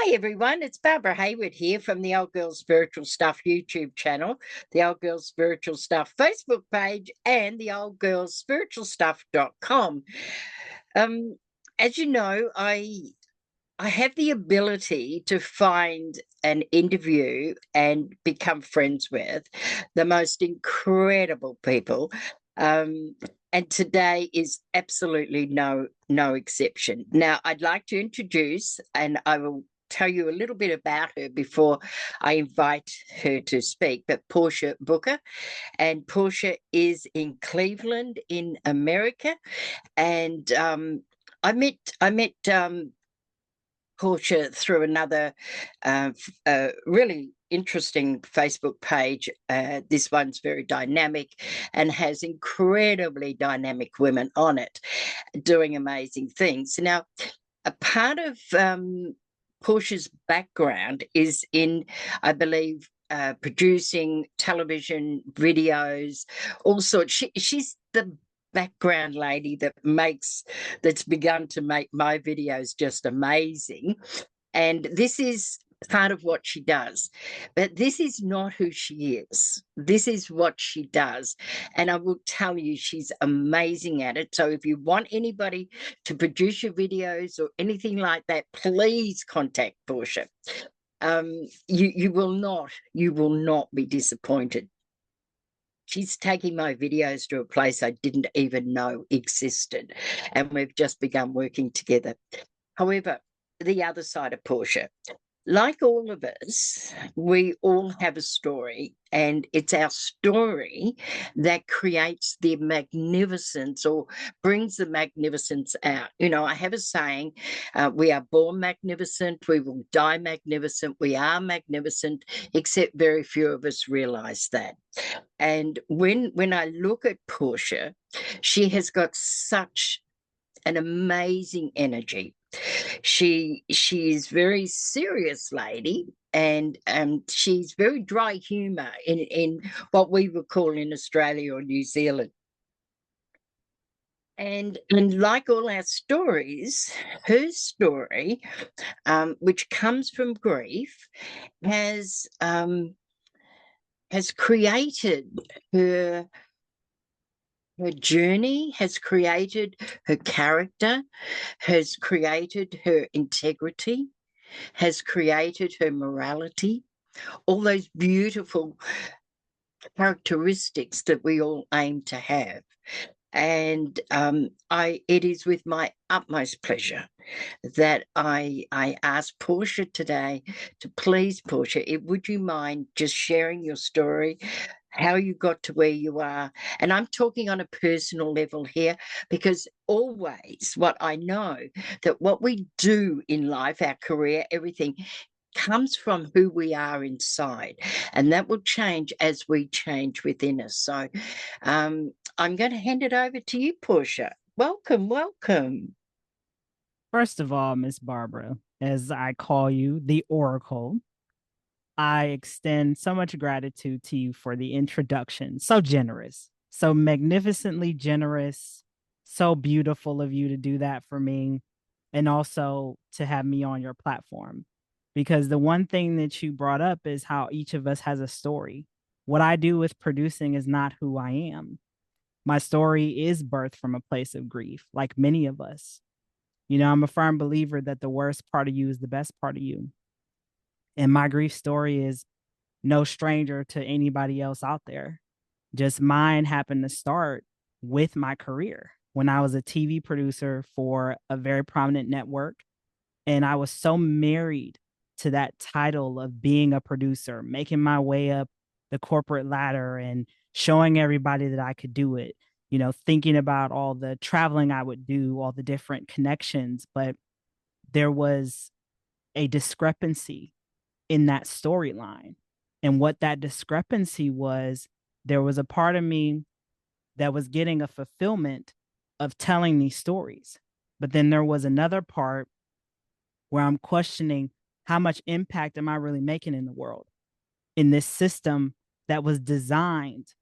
Hi everyone, it's Barbara Hayward here from the Old Girls Spiritual Stuff YouTube channel, the Old Girls Spiritual Stuff Facebook page, and the oldgirlsspiritualstuff.com. Um, as you know, I have the ability to find an interview and become friends with the most incredible people. Um, and today is absolutely no exception. Now, I'd like to introduce, and I will tell you a little bit about her before I invite her to speak, but Portia Booker. And Portia is in Cleveland in America. And I met Portia through another really interesting Facebook page. This one's very dynamic and has incredibly dynamic women on it doing amazing things. Now, a part of Portia's background is in, I believe, producing television, videos, all sorts. She's the background lady that's begun to make my videos just amazing. And this is part of what she does. But this is not who she is. This is what she does. And I will tell you, she's amazing at it. So if you want anybody to produce your videos or anything like that, please contact Portia. You will not be disappointed. She's taking my videos to a place I didn't even know existed, and we've just begun working together. However, the other side of Portia, like all of us, we all have a story, and it's our story that creates the magnificence or brings the magnificence out. You know, I have a saying, we are born magnificent, we will die magnificent, we are magnificent, except very few of us realize that. And when I look at Portia, she has got such an amazing energy. She's very serious lady, and she's very dry humor in what we would call in Australia or New Zealand. And like all our stories, her story, which comes from grief, has has created her her journey, has created her character, has created her integrity, has created her morality, all those beautiful characteristics that we all aim to have. And it is with my utmost pleasure that I asked Portia today to please, Portia, would you mind just sharing your story, how you got to where you are? And I'm talking on a personal level here, because always what I know, that what we do in life, our career, everything, comes from who we are inside, and that will change as we change within us. So I'm going to hand it over to you, Portia. Welcome, welcome. First of all, Miss Barbara, as I call you, the Oracle, I extend so much gratitude to you for the introduction. So generous, so magnificently generous, so beautiful of you to do that for me, and also to have me on your platform. Because the one thing that you brought up is how each of us has a story. What I do with producing is not who I am. My story is birthed from a place of grief, like many of us. You know, I'm a firm believer that the worst part of you is the best part of you. And my grief story is no stranger to anybody else out there. Just mine happened to start with my career when I was a TV producer for a very prominent network. And I was so married to that title of being a producer, making my way up the corporate ladder and showing everybody that I could do it, you know, thinking about all the traveling I would do, all the different connections. But there was a discrepancy in that storyline. And what that discrepancy was, there was a part of me that was getting a fulfillment of telling these stories. But then there was another part where I'm questioning, how much impact am I really making in the world, in this system that was designed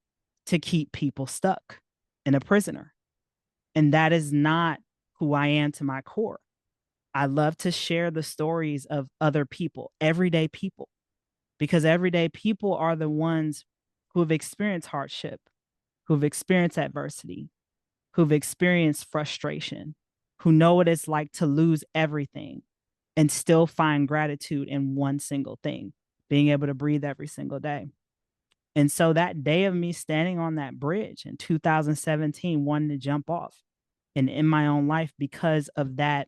to keep people stuck and a prisoner? And that is not who I am to my core. I love to share the stories of other people, everyday people, because everyday people are the ones who have experienced hardship, who've experienced adversity, who've experienced frustration, who know what it's like to lose everything and still find gratitude in one single thing, being able to breathe every single day. And so that day of me standing on that bridge in 2017, wanting to jump off and in my own life because of that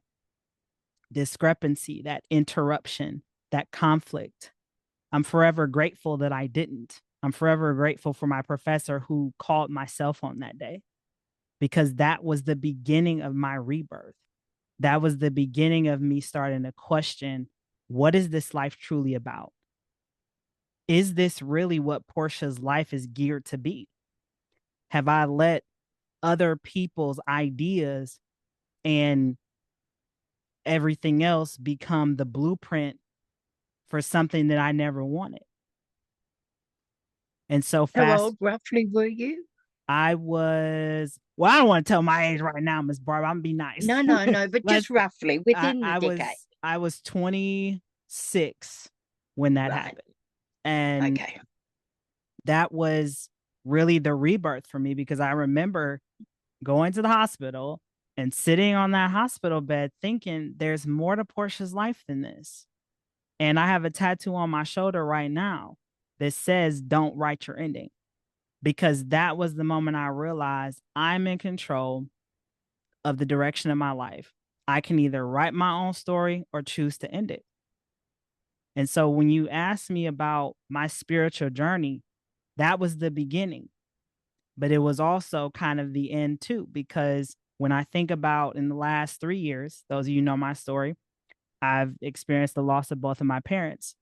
discrepancy, that interruption, that conflict, I'm forever grateful that I didn't. I'm forever grateful for my professor who called my cell phone that day, because that was the beginning of my rebirth. That was the beginning of me starting to question, what is this life truly about? Is this really what Portia's life is geared to be? Have I let other people's ideas and everything else become the blueprint for something that I never wanted? And so How fast, old roughly were you? I was, well, I don't want to tell my age right now, Miss Barb. I'm gonna be nice. No, no, no, but Let's just roughly I, within the I decade. was I was 26 when that Right. happened. And Okay. that was really the rebirth for me, because I remember going to the hospital and sitting on that hospital bed thinking there's more to Portia's life than this. And I have a tattoo on my shoulder right now that says, don't write your ending, because that was the moment I realized I'm in control of the direction of my life. I can either write my own story or choose to end it. And so when you ask me about my spiritual journey, that was the beginning, but it was also kind of the end too, because when I think about in the last 3 years, those of you know my story, I've experienced the loss of both of my parents.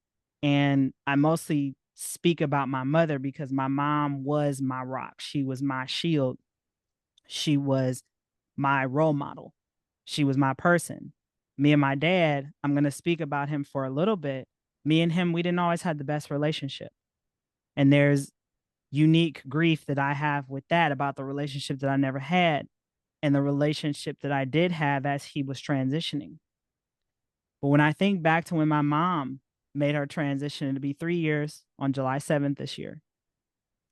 And I mostly speak about my mother because my mom was my rock. She was my shield. She was my role model. She was my person. Me and my dad, I'm going to speak about him for a little bit. Me and him, we didn't always have the best relationship. And there's unique grief that I have with that, about the relationship that I never had and the relationship that I did have as he was transitioning. But when I think back to when my mom made her transition to be 3 years on July 7th this year,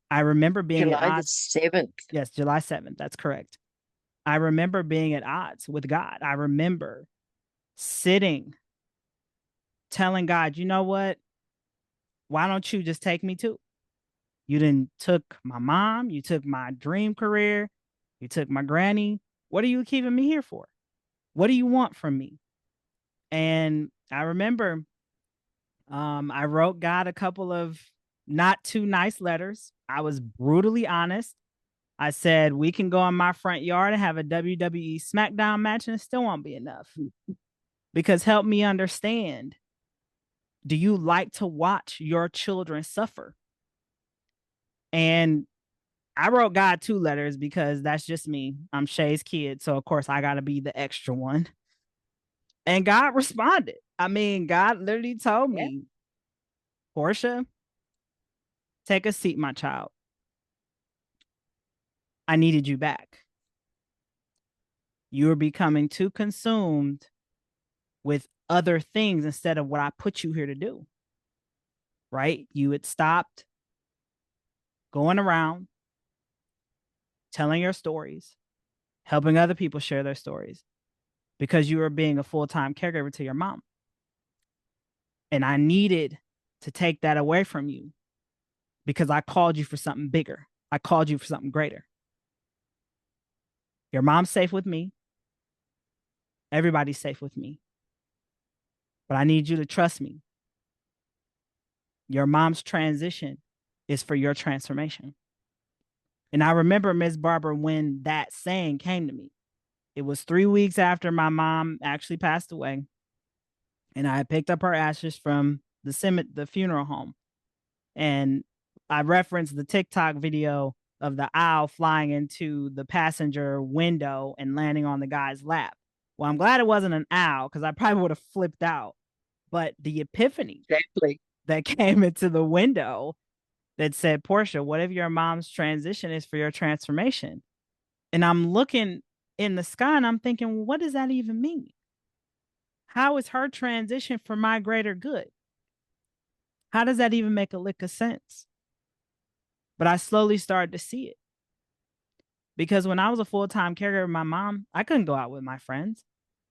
I remember being at July the odds. 7th. Yes, July 7th. That's correct. I remember being at odds with God. I remember sitting, telling God, you know what? Why don't you just take me too? You didn't took my mom, you took my dream career, you took my granny. What are you keeping me here for? What do you want from me? And I remember I wrote God a couple of not too nice letters. I was brutally honest. I said, we can go in my front yard and have a WWE SmackDown match and it still won't be enough. Because help me understand, do you like to watch your children suffer? And I wrote God 2 letters because that's just me. I'm Shay's kid. So, of course, I got to be the extra one. And God responded. I mean, God literally told Yeah. me, Portia, take a seat, my child. I needed you back. You were becoming too consumed with other things instead of what I put you here to do. Right? You had stopped going around telling your stories, helping other people share their stories, because you were being a full-time caregiver to your mom. And I needed to take that away from you because I called you for something bigger. I called you for something greater. Your mom's safe with me. Everybody's safe with me. But I need you to trust me. Your mom's transition is for your transformation. And I remember, Miss Barbara, when that saying came to me. It was 3 weeks after my mom actually passed away. And I picked up her ashes from the funeral home. And I referenced the TikTok video of the owl flying into the passenger window and landing on the guy's lap. Well, I'm glad it wasn't an owl, because I probably would have flipped out. But the epiphany Exactly. that came into the window that said, Portia, what if your mom's transition is for your transformation? And I'm looking in the sky and I'm thinking, well, what does that even mean? How is her transition for my greater good? How does that even make a lick of sense? But I slowly started to see it because when I was a full-time caregiver of my mom, I couldn't go out with my friends.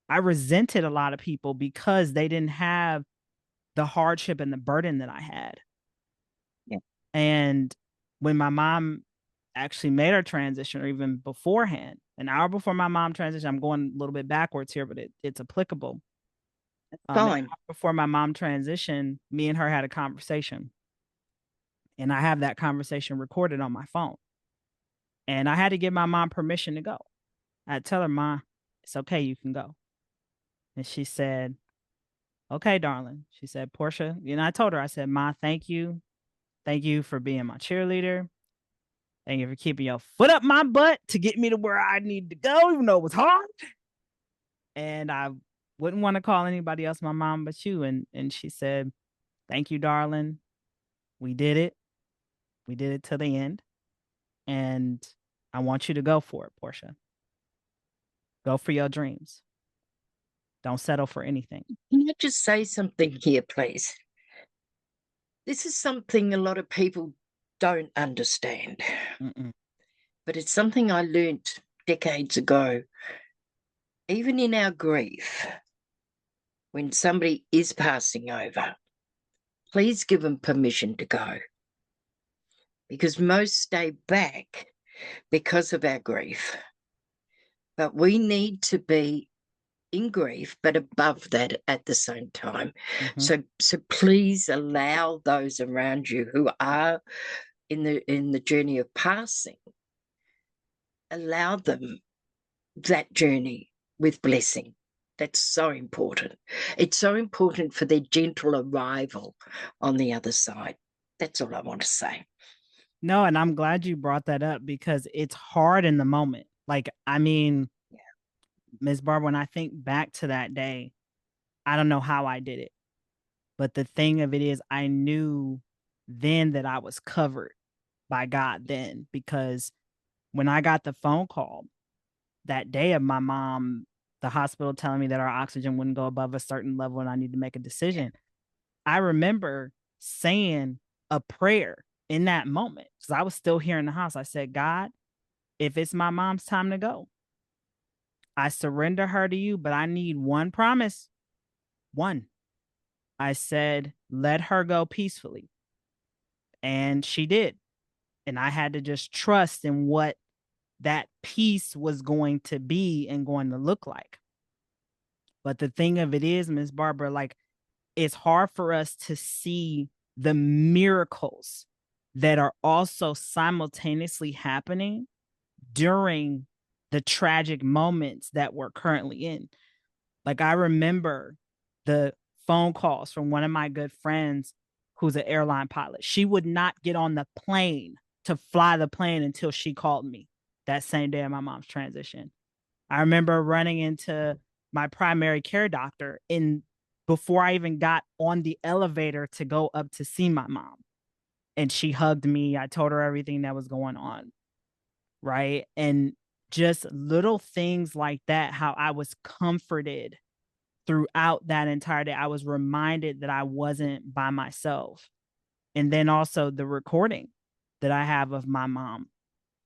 I resented a lot of people because they didn't have the hardship and the burden that I had. Yeah. And when my mom actually made her transition, or even beforehand, an hour before my mom transitioned, I'm going a little bit backwards here, but it's applicable. An Fine. hour before my mom transitioned, me and her had a conversation. And I have that conversation recorded on my phone. And I had to give my mom permission to go. I tell her, Ma, it's okay, you can go. And she said, okay, darling. She said, Portia, I told her, I said, Ma, thank you. Thank you for being my cheerleader. Thank you for keeping your foot up my butt to get me to where I need to go, even though it was hard. And I wouldn't want to call anybody else my mom but you. And she said, thank you, darling. We did it. We did it to the end. And I want you to go for it, Portia. Go for your dreams. Don't settle for anything. Can I just say something here, please? This is something a lot of people don't understand, Mm-mm. but it's something I learnt decades ago. Even in our grief, when somebody is passing over, please give them permission to go, because most stay back because of our grief. But we need to be in grief, but above that at the same time. Mm-hmm. So please allow those around you who are in the journey of passing, allow them that journey with blessing. That's so important. It's so important for their gentle arrival on the other side. That's all I want to say. No, and I'm glad you brought that up because it's hard in the moment. Like, I mean, Yeah. Ms. Barbara, when I think back to that day, I don't know how I did it. But the thing of it is, I knew then that I was covered by God then, because when I got the phone call that day of my mom, the hospital telling me that our oxygen wouldn't go above a certain level and I need to make a decision, I remember saying a prayer in that moment because I was still here in the house. I said, God, if it's my mom's time to go, I surrender her to you, but I need one promise. One. I said, let her go peacefully. And she did. And I had to just trust in what that peace was going to be and going to look like. But the thing of it is, Miss Barbara, like, it's hard for us to see the miracles that are also simultaneously happening during the tragic moments that we're currently in. Like, I remember the phone calls from one of my good friends who's an airline pilot. She would not get on the plane to fly the plane until she called me that same day of my mom's transition. I remember running into my primary care doctor in before I even got on the elevator to go up to see my mom. And she hugged me. I told her everything that was going on. Right. And just little things like that, how I was comforted throughout that entire day. I was reminded that I wasn't by myself. And then also the recording that I have of my mom,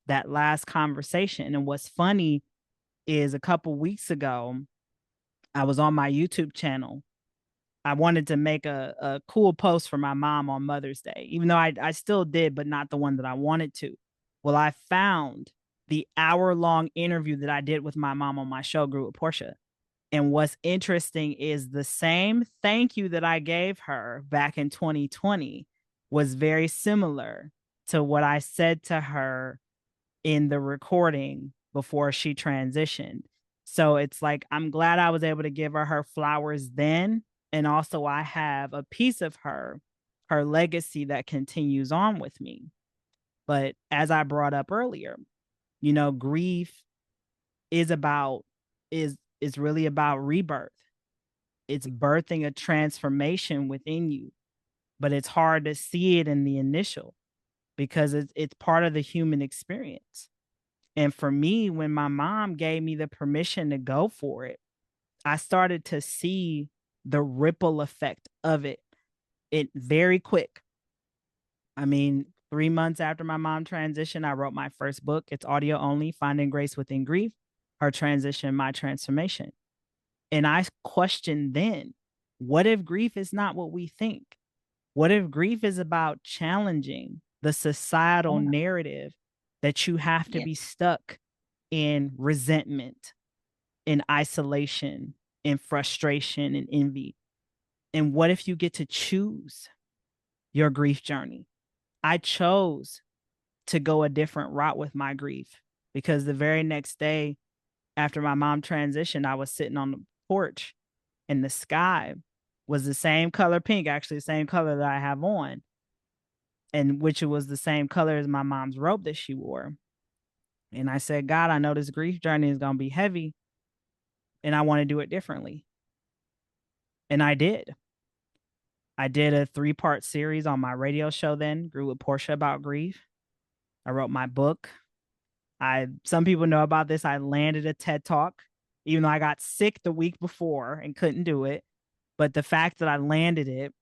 that last conversation. And what's funny is a couple weeks ago, I was on my YouTube channel. I wanted to make a cool post for my mom on Mother's Day, even though I still did, but not the one that I wanted to. Well, I found the hour-long interview that I did with my mom on my show, Grew with Portia. And what's interesting is the same thank you that I gave her back in 2020 was very similar to what I said to her in the recording before she transitioned. So it's like, I'm glad I was able to give her flowers then. And also, I have a piece of her legacy that continues on with me. But as I brought up earlier, grief is about, is really about rebirth. It's birthing a transformation within you, but it's hard to see it in the initial because it's part of the human experience. And for me, when my mom gave me the permission to go for it, I started to see the ripple effect of it very quick. I mean, 3 months after my mom transitioned, I wrote my first book. It's audio only, Finding Grace Within Grief, Her Transition, My Transformation. And I questioned then, what if grief is not what we think? What if grief is about challenging the societal Oh, narrative that you have to yeah. be stuck in resentment, in isolation, in frustration, and envy? And what if you get to choose your grief journey? I chose to go a different route with my grief because the very next day after my mom transitioned, I was sitting on the porch and the sky was the same color pink, actually the same color that I have on, and which was the same color as my mom's robe that she wore. And I said, God, I know this grief journey is going to be heavy and I want to do it differently. And I did. I did a 3-part series on my radio show then, Grew with Portia, about grief. I wrote my book. Some people know about this. I landed a TED Talk, even though I got sick the week before and couldn't do it. But the fact that I landed it,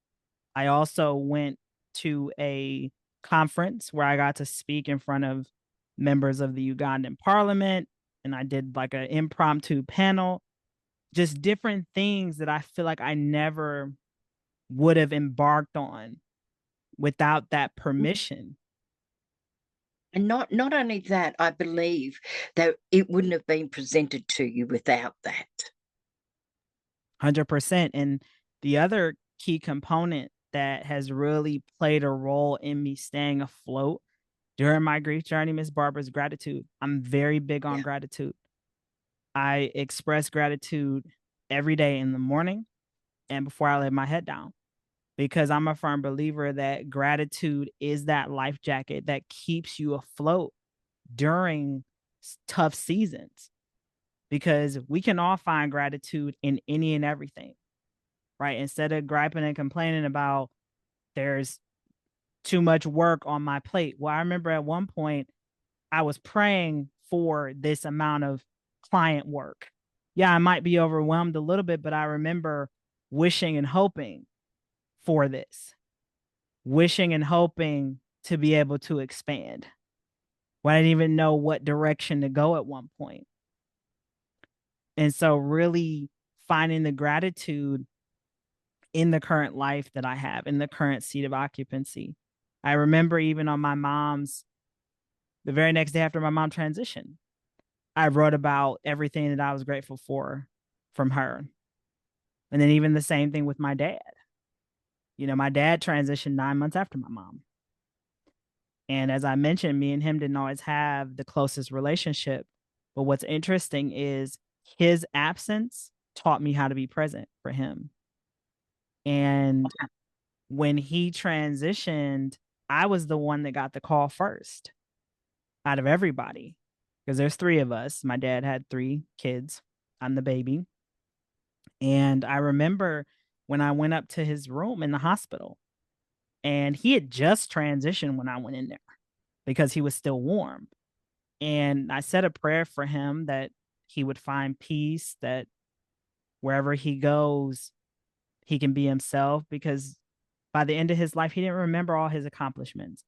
I also went to a conference where I got to speak in front of members of the Ugandan parliament. And I did like an impromptu panel, just different things that I feel like I never would have embarked on without that permission. And not only that, I believe that it wouldn't have been presented to you without that. 100%. And the other key component that has really played a role in me staying afloat during my grief journey, Miss Barbara, is gratitude. I'm very big on Yeah. gratitude. I express gratitude every day in the morning and before I lay my head down, because I'm a firm believer that gratitude is that life jacket that keeps you afloat during tough seasons, because we can all find gratitude in any and everything, right? Instead of griping and complaining about there's too much work on my plate. Well, I remember at one point I was praying for this amount of client work. Yeah, I might be overwhelmed a little bit, but I remember wishing and hoping for this, wishing and hoping to be able to expand. Well, I didn't even know what direction to go at one point. And so, really finding the gratitude in the current life that I have, in the current seat of occupancy. I remember even on my mom's, the very next day after my mom transitioned, I wrote about everything that I was grateful for from her. And then even the same thing with my dad. You know, my dad transitioned 9 months after my mom. And as I mentioned, me and him didn't always have the closest relationship. But what's interesting is his absence taught me how to be present for him. And when he transitioned, I was the one that got the call first out of everybody, because there's 3 of us. My dad had 3 kids. I'm the baby. And I remember when I went up to his room in the hospital, and he had just transitioned when I went in there because he was still warm. And I said a prayer for him that he would find peace, that wherever he goes, he can be himself, because by the end of his life, he didn't remember all his accomplishments.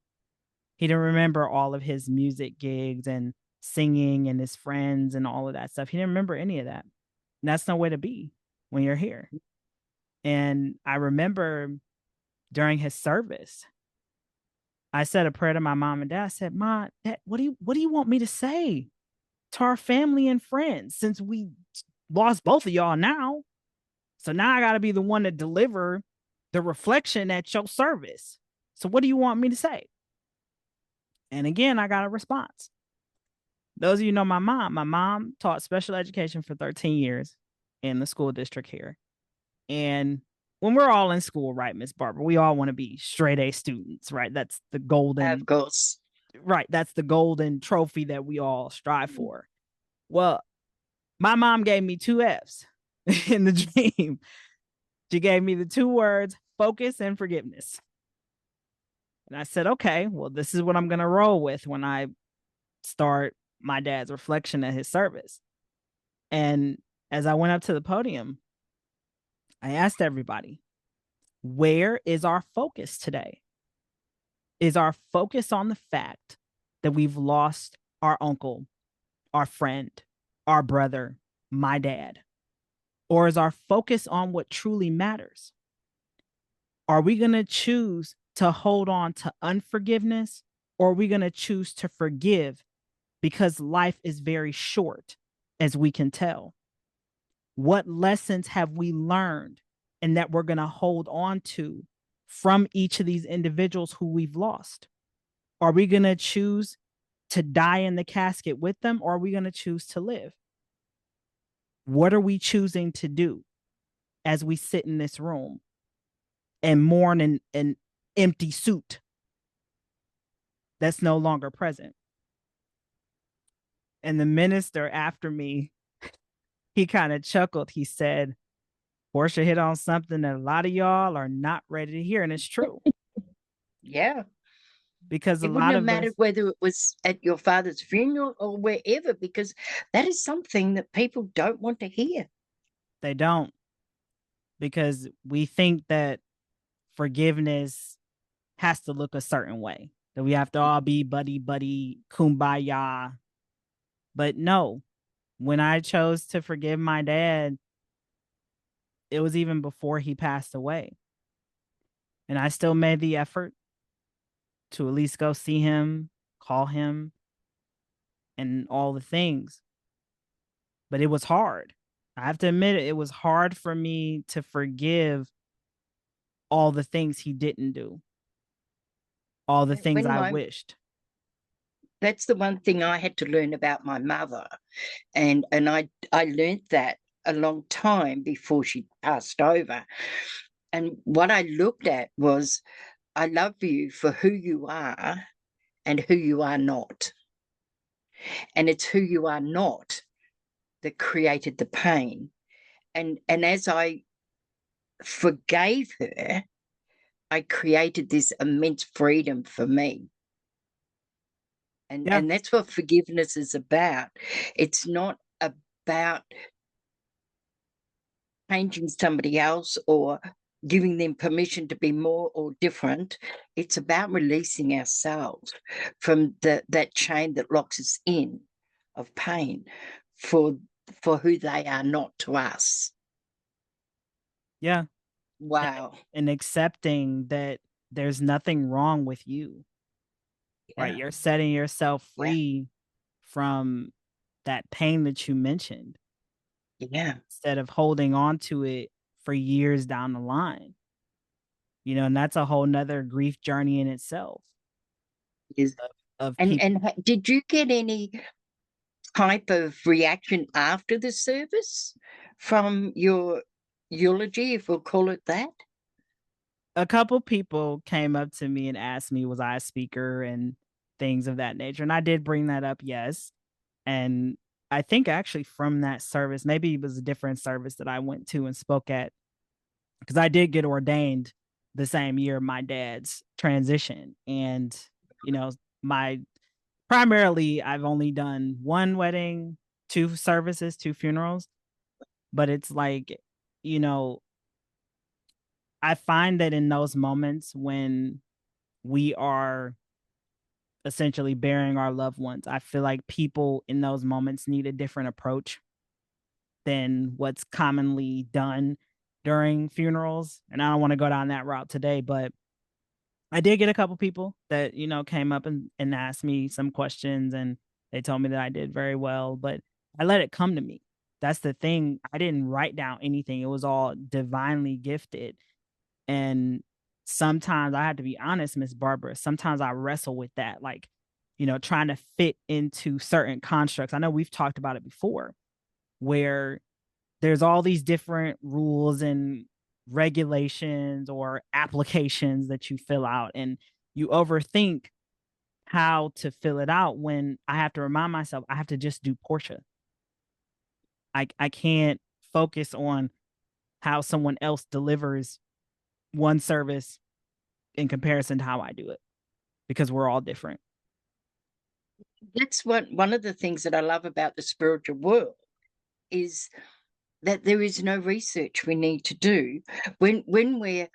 He didn't remember all of his music gigs and singing and his friends and all of that stuff. He didn't remember any of that. And that's no way to be when you're here. And I remember during his service, I said a prayer to my mom and dad. I said, "Ma, Dad, what do you want me to say to our family and friends, since we lost both of y'all now? So now I got to be the one to deliver the reflection at your service. So what do you want me to say?" And again, I got a response. Those of you know my mom taught special education for 13 years in the school district here. And when we're all in school, right, Miss Barbara, we all want to be straight A students, right? That's the Of golden, course. right? That's the golden trophy that we all strive for. Well, my mom gave me 2 F's in the dream. She gave me the 2 words, focus and forgiveness. And I said, okay, well, this is what I'm going to roll with when I start my dad's reflection at his service. And as I went up to the podium, I asked everybody, where is our focus today? Is our focus on the fact that we've lost our uncle, our friend, our brother, my dad? Or is our focus on what truly matters? Are we going to choose to hold on to unforgiveness, or are we going to choose to forgive because life is very short, as we can tell? What lessons have we learned and that we're going to hold on to from each of these individuals who we've lost? Are we going to choose to die in the casket with them, or are we going to choose to live? What are we choosing to do as we sit in this room and mourn an empty suit that's no longer present? And the minister after me, he kind of chuckled. He said, Portia hit on something that a lot of y'all are not ready to hear. And it's true. Yeah. Because a It wouldn't lot have of us, mattered whether it was at your father's funeral or wherever, because that is something that people don't want to hear. they don't, because we think that forgiveness has to look a certain way, that we have to all be buddy buddy kumbaya. But no, when I chose to forgive my dad, it was even before he passed away. And I still made the effort to at least go see him, call him, and all the things. But it was hard. I have to admit it, it was hard for me to forgive all the things he didn't do, all the things When I my wished. That's the one thing I had to learn about my mother, and I learned that a long time before she passed over. And what I looked at was, I love you for who you are and who you are not. And it's who you are not that created the pain. And as I forgave her, I created this immense freedom for me. Yeah. And that's what forgiveness is about. It's not about changing somebody else or giving them permission to be more or different. It's about releasing ourselves from that chain that locks us in of pain for who they are not to us. Yeah. Wow. And accepting that there's nothing wrong with you, right? Yeah. You're setting yourself Yeah. free from that pain that you mentioned Yeah. instead of holding on to it for years down the line. And that's a whole nother grief journey in itself Is of and people. did you get any type of reaction after the service from your eulogy, if we'll call it that? A couple people came up to me and asked me, was I a speaker and things of that nature? And I did bring that up, yes. And I think actually from that service, maybe it was a different service that I went to and spoke at, because I did get ordained the same year my dad's transition. And, my primarily, I've only done one wedding, two services, two funerals. But it's like, you know, I find that in those moments when we are essentially burying our loved ones, I feel like people in those moments need a different approach than what's commonly done during funerals. And I don't want to go down that route today, but I did get a couple people that, came up and asked me some questions, and they told me that I did very well, but I let it come to me. That's the thing. I didn't write down anything. It was all divinely gifted. And sometimes I have to be honest, Miss Barbara, sometimes I wrestle with that, like, trying to fit into certain constructs. I know we've talked about it before, where there's all these different rules and regulations or applications that you fill out, and you overthink how to fill it out, when I have to remind myself I have to just do Portia. I can't focus on how someone else delivers one service in comparison to how I do it, because we're all different. That's one of the things that I love about the spiritual world is that there is no research we need to do when we're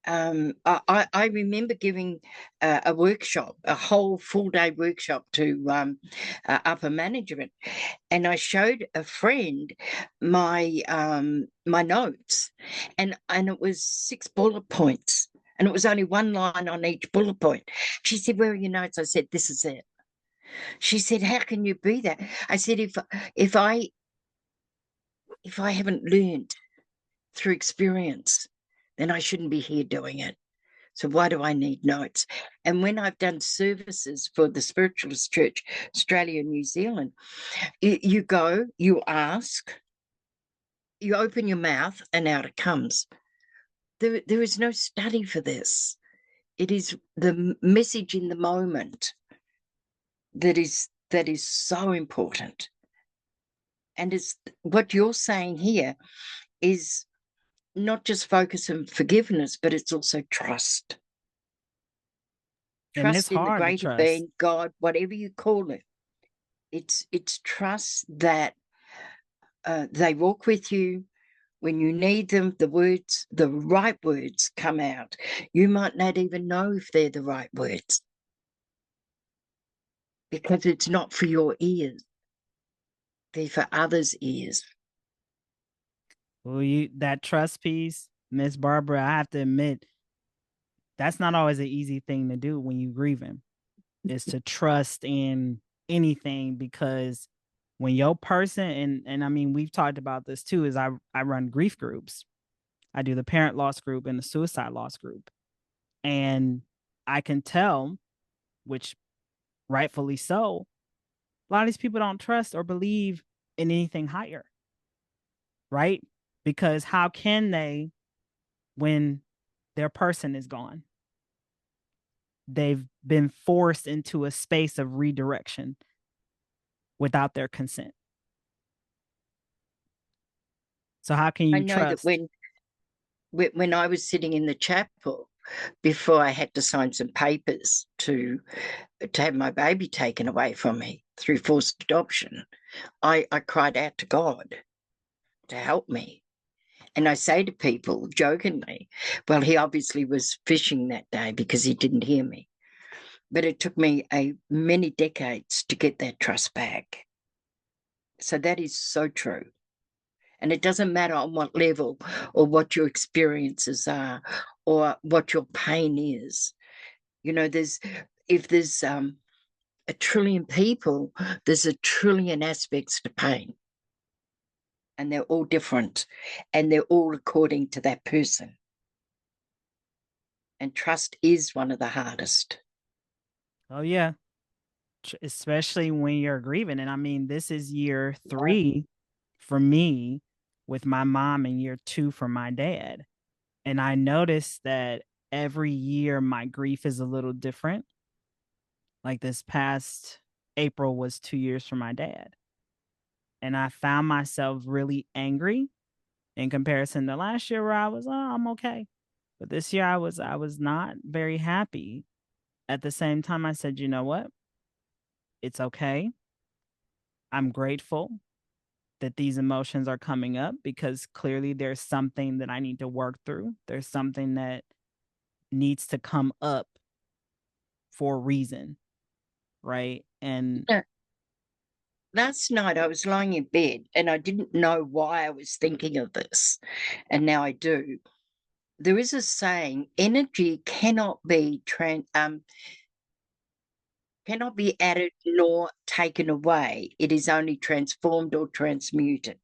I remember giving a workshop, a whole full-day workshop to upper management, and I showed a friend my notes, and it was 6 bullet points, and it was only one line on each bullet point. She said, "Where are your notes?" I said, "This is it." She said, "How can you be that?" I said, if I if I haven't learned through experience, then I shouldn't be here doing it. So why do I need notes?" And when I've done services for the Spiritualist Church, Australia and New Zealand, you go, you ask, you open your mouth, and out it comes. There is no study for this. It is the message in the moment that is so important. And it's what you're saying here is not just focus on forgiveness, but it's also trust. And it's Trust in the hard to greater trust. being, God, whatever you call it. It's trust that they walk with you when you need them. The right words come out. You might not even know if they're the right words because it's not for your ears. They're for others' ears. Well, that trust piece, Miss Barbara, I have to admit, that's not always an easy thing to do when you're grieving, is to trust in anything, because when your person, and I mean, we've talked about this too, is I run grief groups. I do the parent loss group and the suicide loss group. And I can tell, which rightfully so, a lot of these people don't trust or believe in anything higher, right? Because how can they when their person is gone? They've been forced into a space of redirection without their consent. So how can I you know that trust? when I was sitting in the chapel before I had to sign some papers to have my baby taken away from me through forced adoption, I cried out to God to help me. And I say to people jokingly, well, he obviously was fishing that day because he didn't hear me. But it took me many decades to get that trust back. So that is so true. And it doesn't matter on what level or what your experiences are or what your pain is. You know, if there's a trillion people, there's a trillion aspects to pain. And they're all different. And they're all according to that person. And trust is one of the hardest. Oh yeah, especially when you're grieving. And I mean, this is year 3 for me with my mom and year 2 for my dad. And I noticed that every year my grief is a little different. Like this past April was 2 years for my dad. And I found myself really angry in comparison to last year where I was, oh, I'm okay. But this year I was not very happy. At the same time, I said, you know what? It's okay. I'm grateful that these emotions are coming up because clearly there's something that I need to work through. There's something that needs to come up for a reason, right? And Yeah. Last night I was lying in bed and I didn't know why I was thinking of this. And now I do. There is a saying, energy cannot be added nor taken away. It is only transformed or transmuted.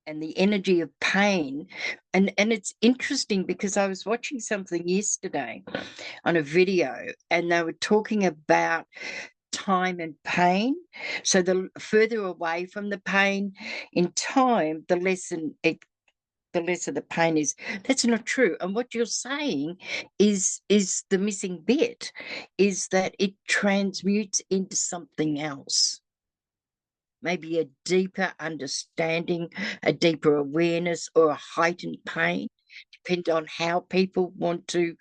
And the energy of pain, and it's interesting because I was watching something yesterday on a video, and they were talking about time and pain. So the further away from the pain in time, the lesser the pain is. That's not true. And what you're saying is the missing bit, is that it transmutes into something else. Maybe a deeper understanding, a deeper awareness, or a heightened pain, depend on how people want to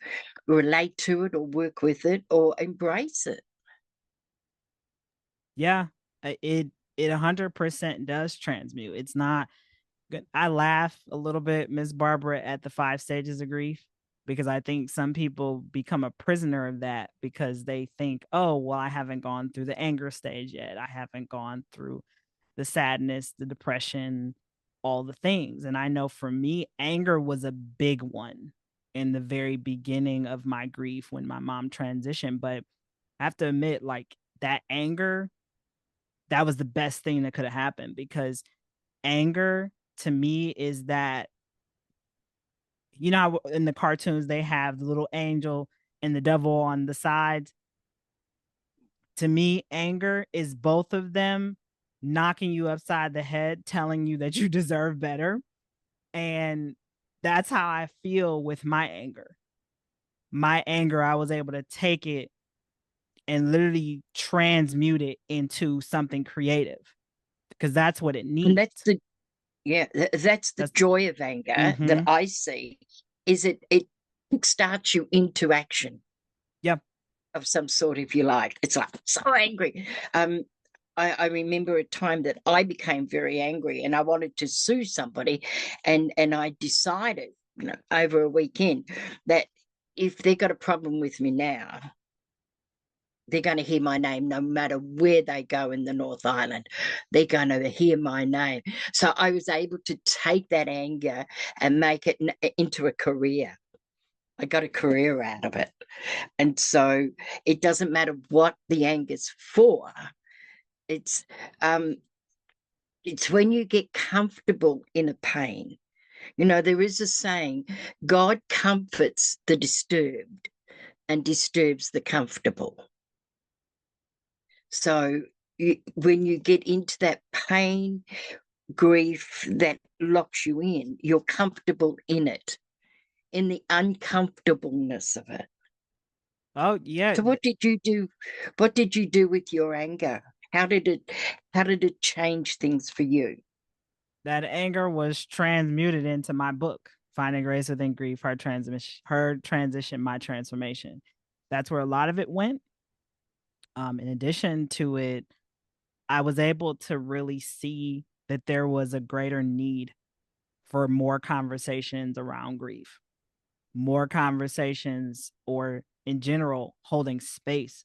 relate to it or work with it or embrace it. yeah, it it 100% does transmute. It's not good. I laugh a little bit, Miss Barbara, at the 5 stages of grief, because I think some people become a prisoner of that because they think, oh, well, I haven't gone through the anger stage yet. I haven't gone through the sadness, the depression, all the things. And I know for me, anger was a big one in the very beginning of my grief when my mom transitioned. But I have to admit, like, that anger, that was the best thing that could have happened, because anger to me is that, you know, in the cartoons they have the little angel and the devil on the sides. To me, anger is both of them knocking you upside the head, telling you that you deserve better. And that's how I feel with my anger. My anger, I was able to take it and literally transmute it into something creative, because that's what it And needs. that's the yeah, that's the That's joy of anger that mm-hmm. I see, is it starts you into action Yep. of some sort, if you like. It's like so angry. I remember a time that I became very angry and I wanted to sue somebody, and I decided, over a weekend, that if they got a problem with me now, they're going to hear my name no matter where they go in the North Island. They're going to hear my name. So I was able to take that anger and make it into a career. I got a career out of it. And so it doesn't matter what the anger's for. It's um it's when you get comfortable in a pain. There is a saying, God comforts the disturbed and disturbs the comfortable. So when you get into that pain, grief that locks you in, you're comfortable in it, in the uncomfortableness of it. Oh yeah. So what did you do? What did you do with your anger? How did it change things for you? That anger was transmuted into my book, Finding Grace Within Grief, her transition, my transformation. That's where a lot of it went. In addition to it, I was able to really see that there was a greater need for more conversations around grief, more conversations, or in general, holding space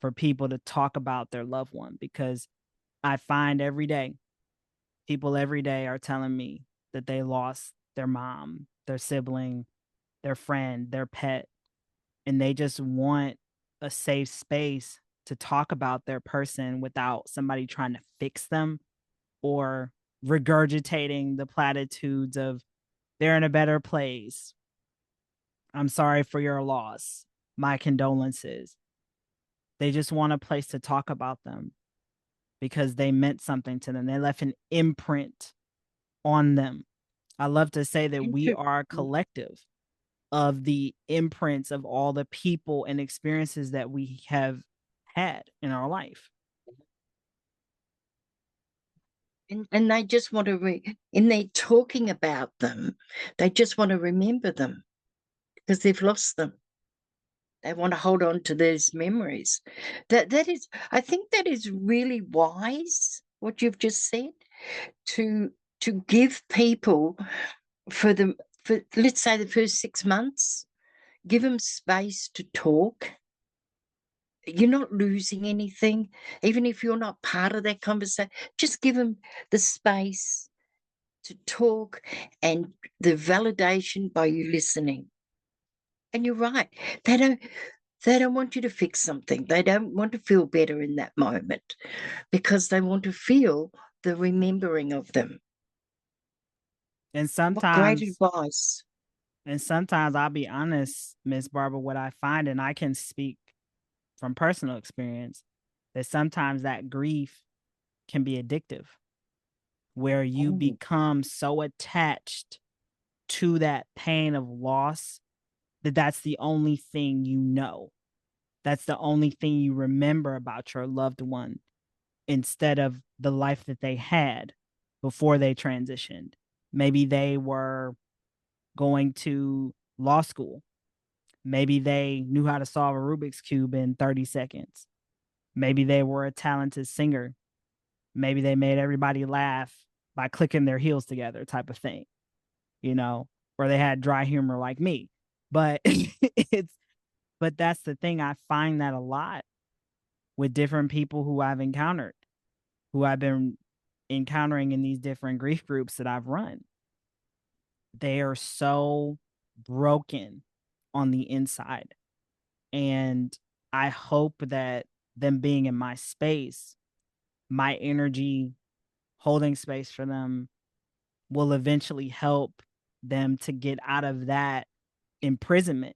for people to talk about their loved one. Because I find people every day are telling me that they lost their mom, their sibling, their friend, their pet, and they just want a safe space to talk about their person without somebody trying to fix them or regurgitating the platitudes of they're in a better place. I'm sorry for your loss. My condolences. They just want a place to talk about them because they meant something to them. They left an imprint on them. I love to say that we are a collective of the imprints of all the people and experiences that we have had in our life. And they just want to, in their talking about them, they just want to remember them because they've lost them. They want to hold on to those memories. That is, I think that is really wise, what you've just said, to give people for the for let's say the first 6 months, give them space to talk. You're not losing anything, even if you're not part of that conversation. Just give them the space to talk and the validation by you listening. And you're right. They don't they don't want you to fix something. They don't want to feel better in that moment because they want to feel the remembering of them. And What great sometimes, advice. I'll be honest, Miss Barbara, what I find, and I can speak from personal experience, that sometimes that grief can be addictive, where you Oh, become so attached to that pain of loss that that's the only thing you know. That's the only thing you remember about your loved one, instead of the life that they had before they transitioned. Maybe they were going to law school. Maybe they knew how to solve a Rubik's Cube in 30 seconds. Maybe they were a talented singer Maybe they made everybody laugh by clicking their heels together, type of thing, you know, or they had dry humor like me. But but that's the thing. I find that a lot with different people who I've encountered, who I've been encountering in these different grief groups that I've run. They are so broken on the inside. And I hope that them being in my space, my energy, holding space for them will eventually help them to get out of that imprisonment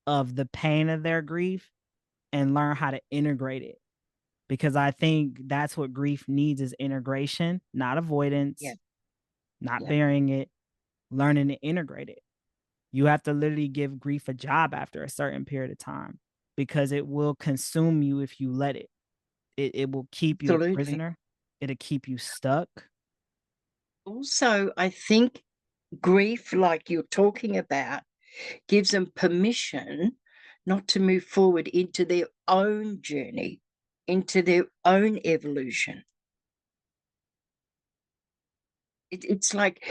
of the pain of their grief and learn how to integrate it. Because I think that's what grief needs is integration, not Yeah. avoidance, not Yeah. burying it, learning to integrate it. You have to literally give grief a job after a certain period of time because it will consume you if you let it. It will keep you a Absolutely. prisoner. It'll keep you stuck. Also, I think grief, like you're talking about, gives them permission not to move forward into their own journey, into their own evolution. It's like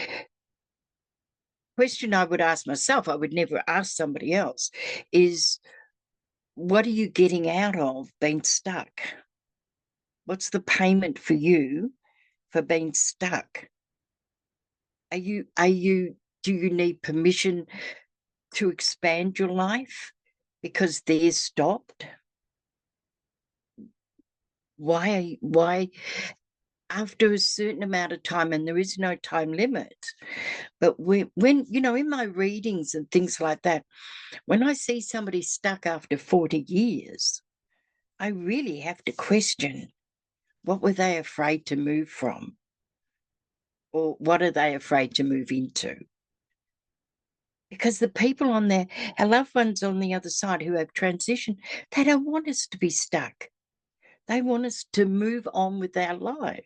question I would ask myself, I would never ask somebody else, is what are you getting out of being stuck? What's the payment for you for being stuck? Do you need permission to expand your life because theirs stopped? Why after a certain amount of time, and there is no time limit, but when you know, in my readings and things like that, when I see somebody stuck after 40 years, I really have to question what were they afraid to move from, or what are they afraid to move into? Because the people on there, our loved ones on the other side who have transitioned, they don't want us to be stuck. They want us to move on with our life.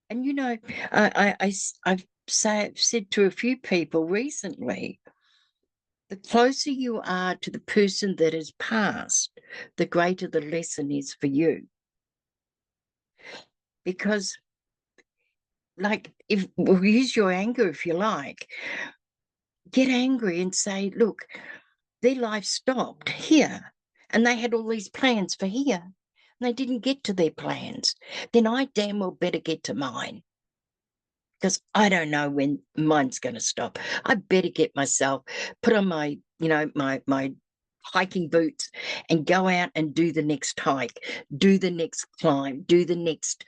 And you know, I've said to a few people recently, the closer you are to the person that has passed, the greater the lesson is for you. Because, like, if well, use your anger if you like, get angry and say, look, their life stopped here and they had all these plans for here and they didn't get to their plans. Then I damn well better get to mine because I don't know when mine's going to stop. I better get myself, put on my, you know, my hiking boots and go out and do the next hike, do the next climb, do the next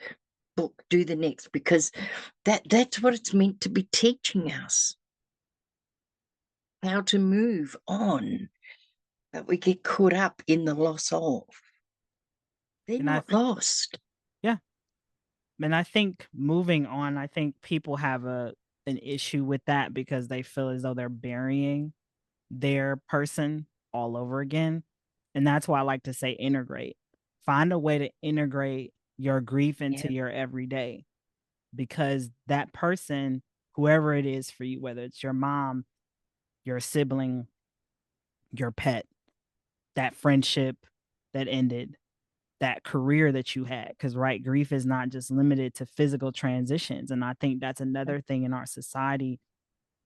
book, do the next, because that's what it's meant to be teaching us, how to move on. But we get caught up in the loss of. They're And I not think, lost. yeah. And I think moving on, I think people have an issue with that because they feel as though they're burying their person all over again. And that's why I like to say integrate. Find a way to integrate your grief Yeah. into your everyday because that person, whoever it is for you, whether it's your mom, your sibling, your pet, that friendship that ended, that career that you had, because right, grief is not just limited to physical transitions. And I think that's another thing in our society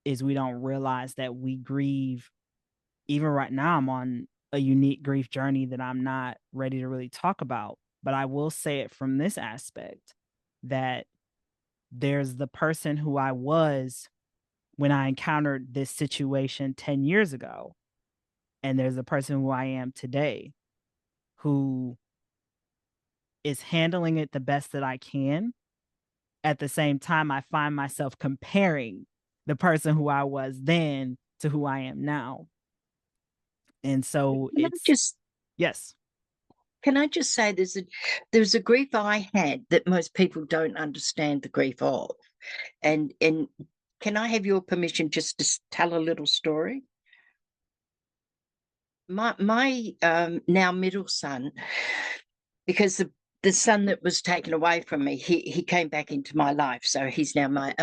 is we don't realize that we grieve. Even right now I'm on a unique grief journey that I'm not ready to really talk about, but I will say it from this aspect that there's the person who I was when I encountered this situation 10 years ago, and there's the person who I am today who is handling it the best that I can. At the same time, I find myself comparing the person who I was then to who I am now. And so Can I it's, just yes. can I just say there's a grief I had that most people don't understand the grief of. And can I have your permission just to tell a little story? My now middle son, because the son that was taken away from me, he came back into my life. So he's now my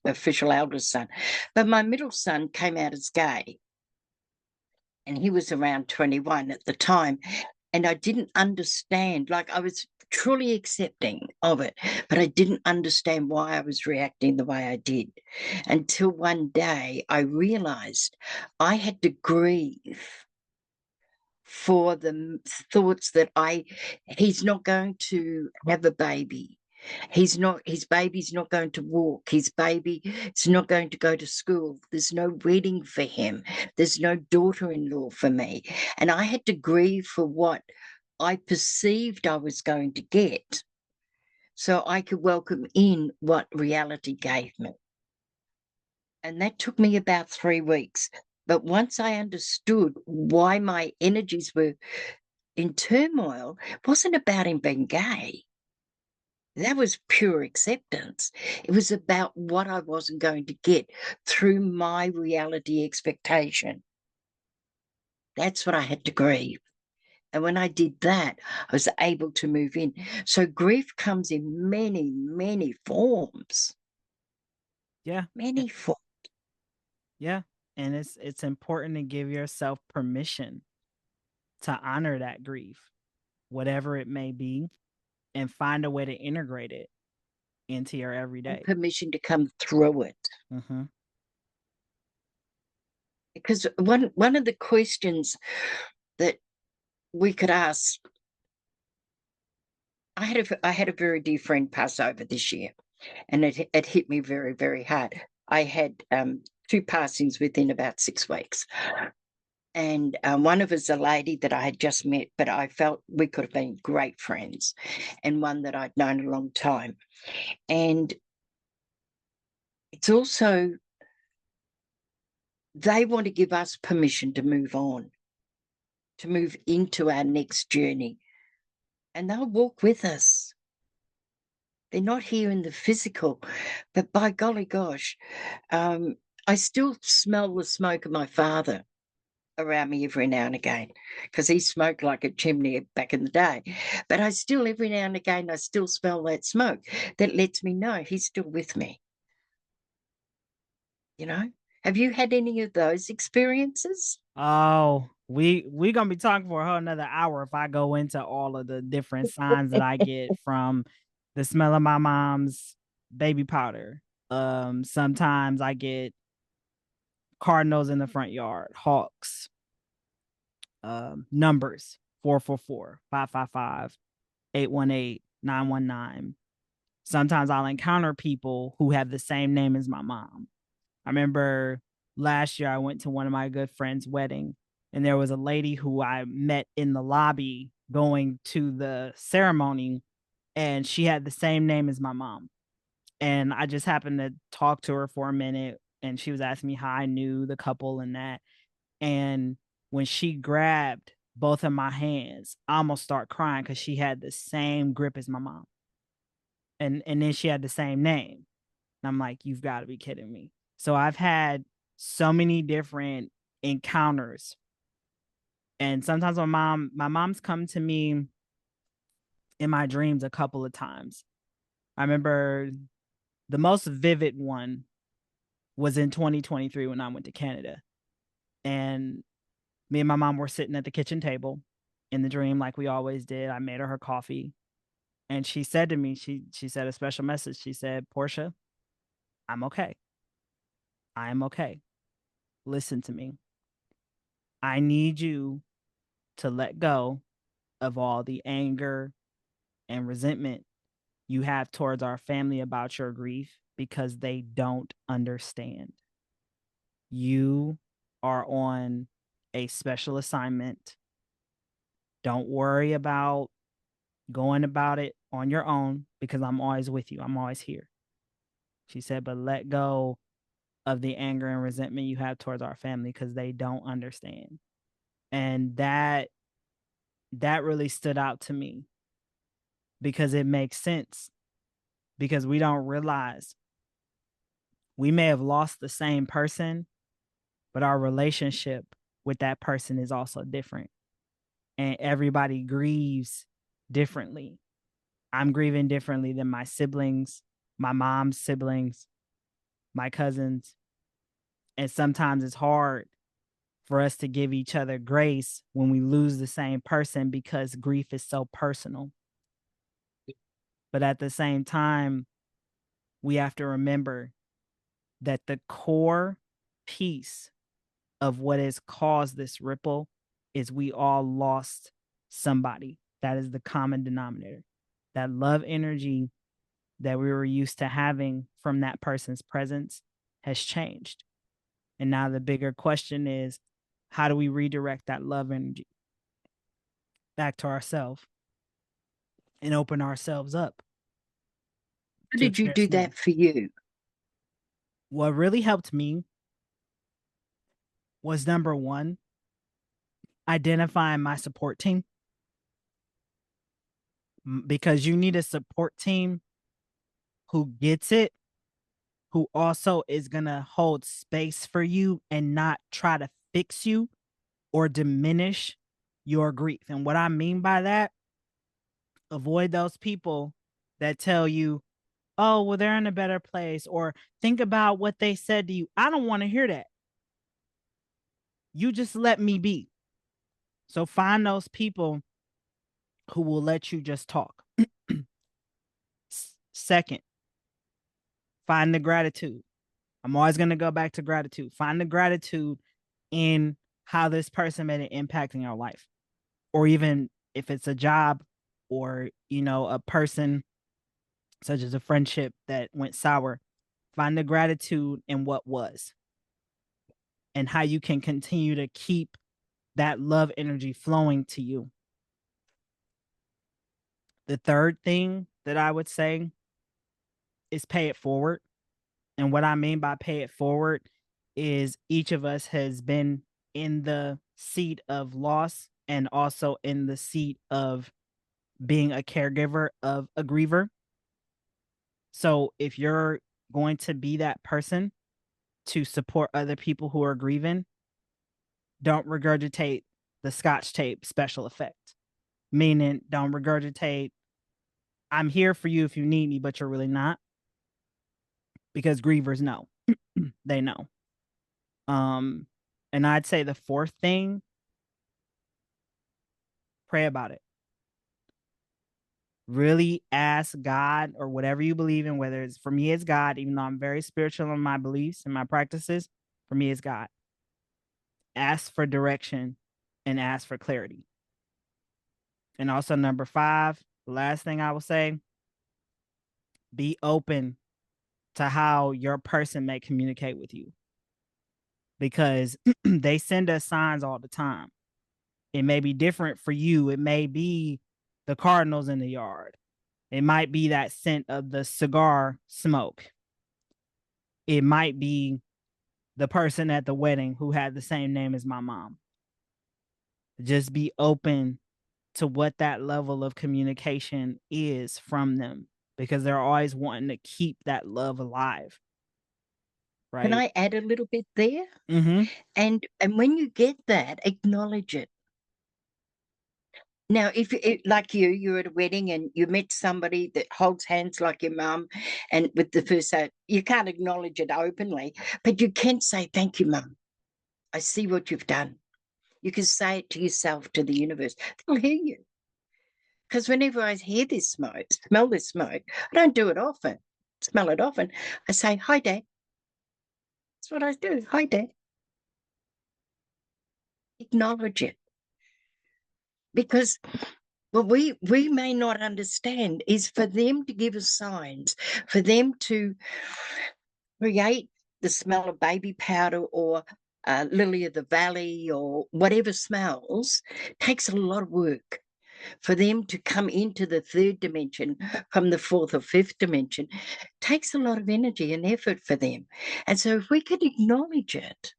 official eldest son. But my middle son came out as gay. And he was around 21 at the time. And I didn't understand, like I was truly accepting of it, but I didn't understand why I was reacting the way I did until one day I realized I had to grieve for the thoughts that he's not going to have a baby. His baby's not going to walk. His baby is not going to go to school. There's no wedding for him. There's no daughter-in-law for me. And I had to grieve for what I perceived I was going to get so I could welcome in what reality gave me. And that took me about 3 weeks. But once I understood why my energies were in turmoil, it wasn't about him being gay. That was pure acceptance. It was about what I wasn't going to get through my reality expectation. That's what I had to grieve. And when I did that, I was able to move in. So grief comes in many, many forms. Yeah. Many forms. Yeah. And it's important to give yourself permission to honor that grief, whatever it may be, and find a way to integrate it into your everyday. Permission to come through it. Mm-hmm. Because one of the questions that we could ask, I had a very dear friend pass over this year, and it hit me very, very hard. I had 2 passings within about 6 weeks. And one of us a lady that I had just met, but I felt we could have been great friends, and one that I'd known a long time. And it's also, they want to give us permission to move on, to move into our next journey. And they'll walk with us. They're not here in the physical, but by golly gosh, I still smell the smoke of my father around me every now and again, because he smoked like a chimney back in the day. But I still, every now and again, I still smell that smoke that lets me know he's still with me. You know, have you had any of those experiences? Oh, we gonna be talking for a whole another hour if I go into all of the different signs that I get from the smell of my mom's baby powder. Sometimes I get cardinals in the front yard, hawks, numbers 444, 555, 818, 919. Sometimes I'll encounter people who have the same name as my mom. I remember last year I went to one of my good friends' wedding, and there was a lady who I met in the lobby going to the ceremony, and she had the same name as my mom. And I just happened to talk to her for a minute, and she was asking me how I knew the couple and that. And when she grabbed both of my hands, I almost start crying because she had the same grip as my mom. And then she had the same name. And I'm like, you've got to be kidding me. So I've had so many different encounters. And sometimes my mom's come to me in my dreams a couple of times. I remember the most vivid one was in 2023 when I went to Canada. And me and my mom were sitting at the kitchen table in the dream like we always did. I made her coffee. And she said to me, she said a special message. She said, Portia, I'm okay. I am okay. Listen to me. I need you to let go of all the anger and resentment you have towards our family about your grief because they don't understand. You are on a special assignment. Don't worry about going about it on your own because I'm always with you. I'm always here. She said, but let go of the anger and resentment you have towards our family because they don't understand. And that really stood out to me because it makes sense, because we don't realize we may have lost the same person, but our relationship with that person is also different. And everybody grieves differently. I'm grieving differently than my siblings, my mom's siblings, my cousins. And sometimes it's hard for us to give each other grace when we lose the same person because grief is so personal. But at the same time, we have to remember that the core piece of what has caused this ripple is we all lost somebody. That is the common denominator. That love energy that we were used to having from that person's presence has changed. And now the bigger question is, how do we redirect that love energy back to ourselves and open ourselves up How to did you do experience more? that for you? What really helped me was number one, identifying my support team, because you need a support team who gets it, who also is going to hold space for you and not try to fix you or diminish your grief. And what I mean by that, avoid those people that tell you, oh, well, they're in a better place, or think about what they said to you. I don't want to hear that. You just let me be. So find those people who will let you just talk. Second, find the gratitude. I'm always going to go back to gratitude. Find the gratitude in how this person made an impact in your life, or even if it's a job or, a person such as a friendship that went sour. Find the gratitude in what was and how you can continue to keep that love energy flowing to you. The third thing that I would say is pay it forward. And what I mean by pay it forward is each of us has been in the seat of loss and also in the seat of being a caregiver of a griever. So if you're going to be that person to support other people who are grieving, don't regurgitate the scotch tape special effect. Meaning, don't regurgitate, I'm here for you if you need me, but you're really not. Because grievers know. They know. And I'd say the fourth thing, pray about it. Really ask God or whatever you believe in, whether it's, for me, it's God, even though I'm very spiritual in my beliefs and my practices, for me, it's God. Ask for direction and ask for clarity. And also, number 5, the last thing I will say, be open to how your person may communicate with you, because they send us signs all the time. It may be different for you. It may be the cardinals in the yard. It might be that scent of the cigar smoke. It might be the person at the wedding who had the same name as my mom. Just be open to what that level of communication is from them, because they're always wanting to keep that love alive. Can Right? I add a little bit there? Mm-hmm. And when you get that, acknowledge it. Now, if like you're at a wedding and you met somebody that holds hands like your mum, and with the first you can't acknowledge it openly, but you can say, "Thank you, mum. I see what you've done." You can say it to yourself, to the universe. They'll hear you. Because whenever I hear this smoke, smell this smoke, I don't do it often, smell it often. I say, "Hi, Dad." That's what I do. "Hi, Dad." Acknowledge it. Because what we may not understand is for them to give us signs, for them to create the smell of baby powder or lily of the valley or whatever smells, takes a lot of work. For them to come into the third dimension from the fourth or fifth dimension takes a lot of energy and effort for them. And so if we could acknowledge it,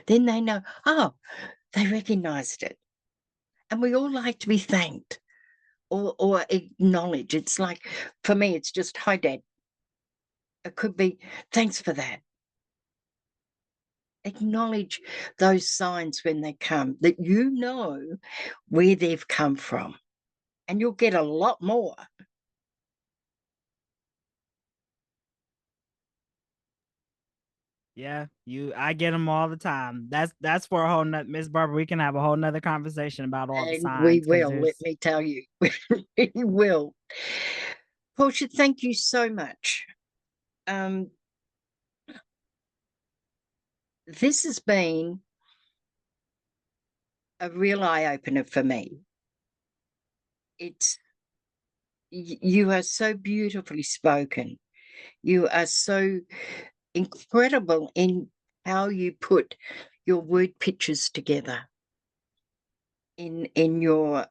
then they know, oh, they recognized it. And we all like to be thanked or acknowledged. It's like, for me, it's just, "Hi, Dad." It could be, "Thanks for that." Acknowledge those signs when they come, that you know where they've come from, and you'll get a lot more. Yeah, I get them all the time. That's for a whole nother, Miss Barbara. We can have a whole nother conversation about all the And we signs, because will, let there's me tell you, we will. Portia, thank you so much. This has been a real eye-opener for me. You are so beautifully spoken. You are so incredible in how you put your word pictures together in your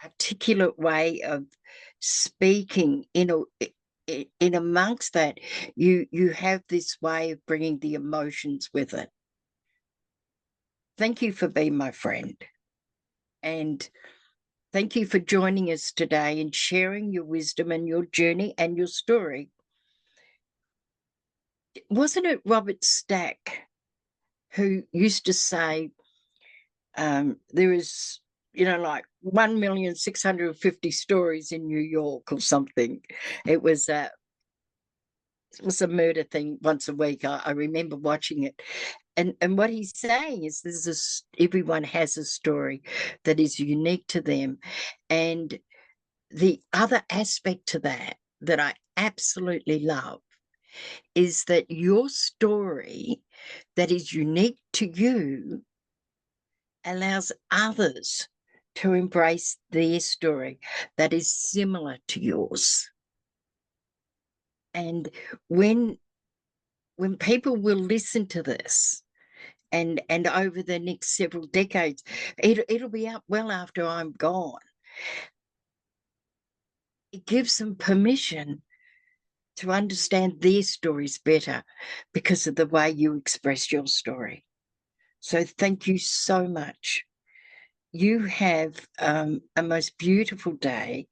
articulate way of speaking. In amongst that, you have this way of bringing the emotions with it. Thank you for being my friend, and thank you for joining us today and sharing your wisdom and your journey and your story. Wasn't it Robert Stack who used to say, there is, like 1,650,000 stories in New York or something? It was a murder thing once a week. I remember watching it. And what he's saying is everyone has a story that is unique to them. And the other aspect to that I absolutely love is that your story that is unique to you allows others to embrace their story that is similar to yours. And when people will listen to this, and over the next several decades, it'll be out well after I'm gone, it gives them permission to understand their stories better because of the way you express your story. So thank you so much. You have a most beautiful day,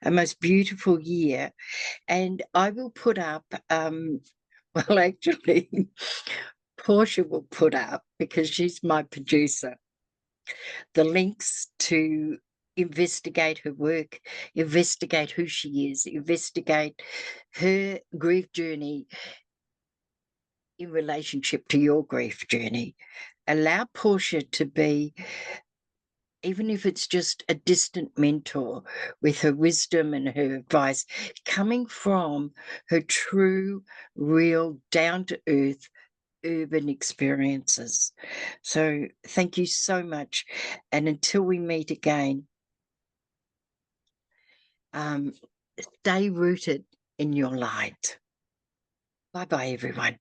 a most beautiful year, and I will put up, well, actually, Portia will put up, because she's my producer, the links to investigate her work, investigate who she is, investigate her grief journey in relationship to your grief journey. Allow Portia to be, even if it's just a distant mentor, with her wisdom and her advice coming from her true, real, down-to-earth urban experiences. So thank you so much. And until we meet again, stay rooted in your light. Bye-bye, everyone.